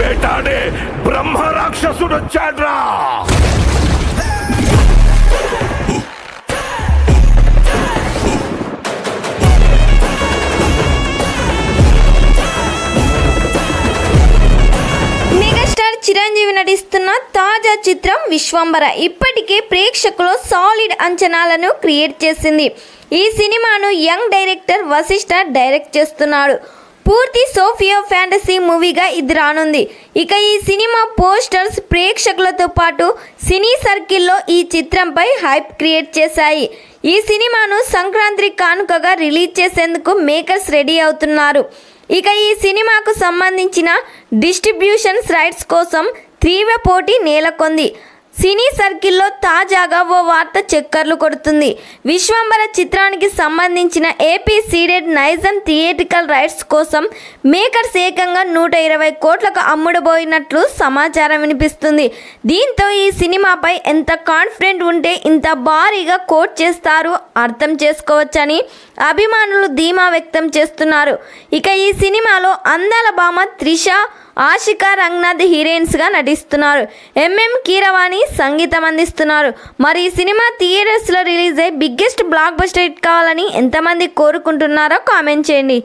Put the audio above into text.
వేటాడే బ్రహ్మ రాక్షసుడొచ్చాడ్రా. మెగాస్టార్ చిరంజీవి నటిస్తున్న తాజా చిత్రం విశ్వంబర ఇప్పటికే ప్రేక్షకులు సాలిడ్ అంచనాలను క్రియేట్ చేసింది. ఈ సినిమాను యంగ్ డైరెక్టర్ వశిష్ఠ డైరెక్ట్ చేస్తున్నాడు. పూర్తి సోఫియా ఫ్యాంటసీ మూవీగా ఇది రానుంది. ఇక ఈ సినిమా పోస్టర్స్ ప్రేక్షకులతో పాటు సినీ సర్కిల్లో ఈ చిత్రంపై హైప్ క్రియేట్ చేశాయి. ఈ సినిమాను సంక్రాంతి కానుకగా రిలీజ్ చేసేందుకు మేకర్స్ రెడీ అవుతున్నారు. ఇక ఈ సినిమాకు సంబంధించిన డిస్ట్రిబ్యూషన్స్ రైట్స్ కోసం తీవ్ర పోటీ నెలకొంది. సినీ సర్కిల్లో తాజాగా ఓ వార్త చక్కర్లు కొడుతుంది. విశ్వంబర చిత్రానికి సంబంధించిన ఏపీ సీడెడ్ నైజన్ థియేట్రికల్ రైట్స్ కోసం మేకర్స్ ఏకంగా 120 కోట్లకు అమ్ముడుపోయినట్లు సమాచారం వినిపిస్తుంది. దీంతో ఈ సినిమాపై ఎంత కాన్ఫిడెంట్ ఉంటే ఇంత భారీగా కోట్ చేస్తారు అర్థం చేసుకోవచ్చని అభిమానులు ధీమా వ్యక్తం చేస్తున్నారు. ఇక ఈ సినిమాలో అందాల భామ త్రిష, ఆషికా రంగనాథ్ హీరోయిన్స్గా నటిస్తున్నారు. ఎంఎం కీరవాణి సంగీతం అందిస్తున్నారు. మరి ఈ సినిమా థియేటర్స్లో రిలీజ్ అయ్యి బిగ్గెస్ట్ బ్లాక్ బస్టర్ హిట్ కావాలని ఎంతమంది కోరుకుంటున్నారో కామెంట్ చేయండి.